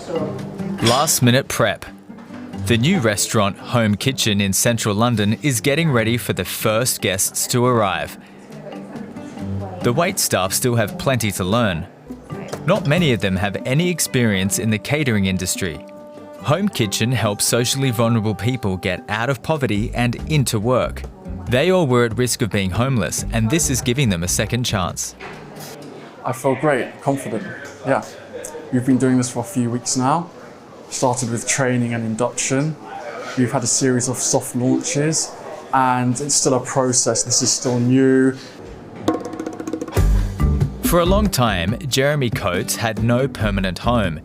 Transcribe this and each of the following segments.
Last minute prep. The new restaurant Home Kitchen in central London is getting ready for the first guests to arrive. The wait staff still have plenty to learn. Not many of them have any experience in the catering industry. Home Kitchen helps socially vulnerable people get out of poverty and into work. They all were at risk of being homeless, and this is giving them a second chance. I feel great, confident, yeah. We've been doing this for a few weeks now. Started with training and induction. We've had a series of soft launches, and it's still a process. This is still new. For a long time, Jeremy Coates had no permanent home.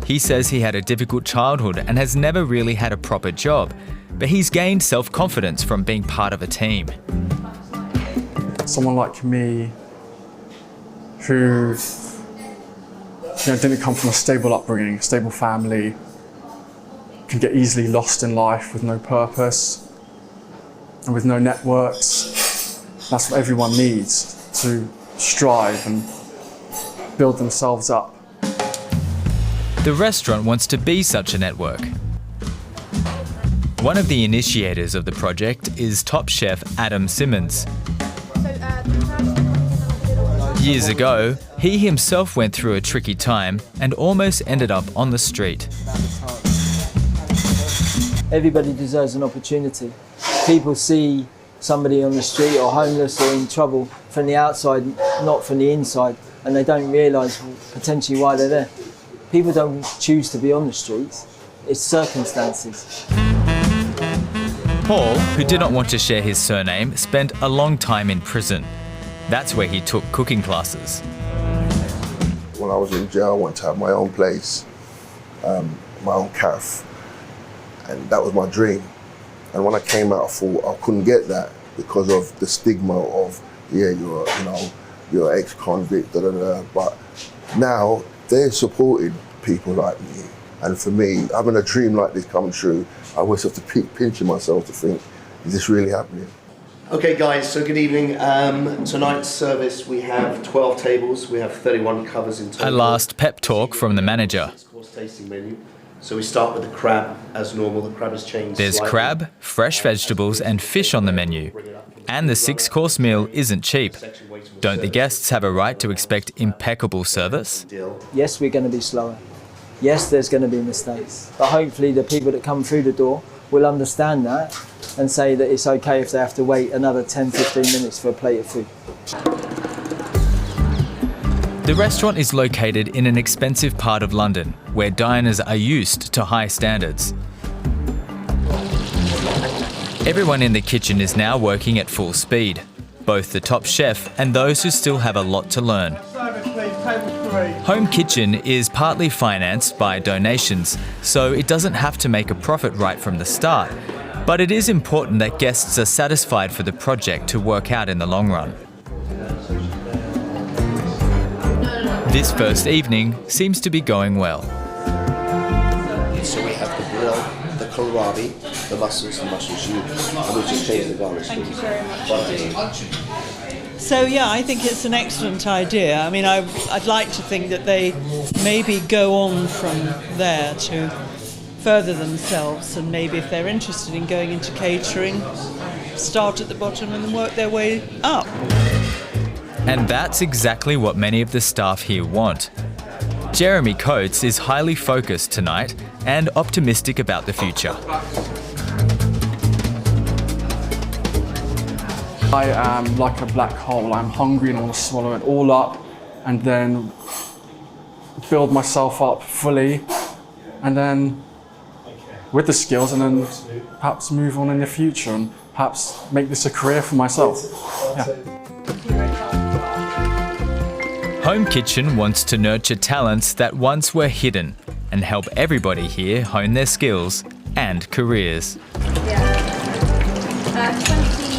He says he had a difficult childhood and has never really had a proper job, but he's gained self-confidence from being part of a team. Someone like me who didn't come from a stable upbringing, a stable family, can get easily lost in life with no purpose and with no networks. That's what everyone needs to strive and build themselves up. The restaurant wants to be such a network. One of the initiators of the project is top chef Adam Simmons. Years ago, he himself went through a tricky time and almost ended up on the street. Everybody deserves an opportunity. People see somebody on the street or homeless or in trouble from the outside, not from the inside, and they don't realise potentially why they're there. People don't choose to be on the streets, it's circumstances. Paul, who did not want to share his surname, spent a long time in prison. That's where he took cooking classes. When I was in jail, I wanted to have my own place, my own cafe, and that was my dream. And when I came out, I thought I couldn't get that because of the stigma of, yeah, you're an ex-convict, da da da. But now they're supporting people like me. And for me, having a dream like this come true, I always have to keep pinching myself to think, is this really happening? Okay guys, so good evening. Tonight's service we have 12 tables, we have 31 covers in total. A last pep talk from the manager. 6-course tasting menu. So we start with the crab as normal. The crab has changed There's slightly. crab, fresh vegetables and fish on the menu. And the 6-course meal isn't cheap. Don't the guests have a right to expect impeccable service? Yes, we're going to be slower. Yes, there's going to be mistakes. But hopefully the people that come through the door will understand that and say that it's okay if they have to wait another 10-15 minutes for a plate of food. The restaurant is located in an expensive part of London, where diners are used to high standards. Everyone in the kitchen is now working at full speed, both the top chef and those who still have a lot to learn. Home Kitchen is partly financed by donations, so it doesn't have to make a profit right from the start. But it is important that guests are satisfied for the project to work out in the long run. This first evening seems to be going well. So we have the grill, the kohlrabi, the mussels and mussel soup, and we just changed the garnish. Thank you very much. So yeah, I think it's an excellent idea. I mean, I'd like to think that they maybe go on from there to further themselves, and maybe if they're interested in going into catering, start at the bottom and then work their way up. And that's exactly what many of the staff here want. Jeremy Coates is highly focused tonight and optimistic about the future. I am like a black hole. I'm hungry and I want to swallow it all up and then build myself up fully, and then with the skills, and then perhaps move on in the future and perhaps make this a career for myself. Yeah. Home Kitchen wants to nurture talents that once were hidden and help everybody here hone their skills and careers. Yeah. 20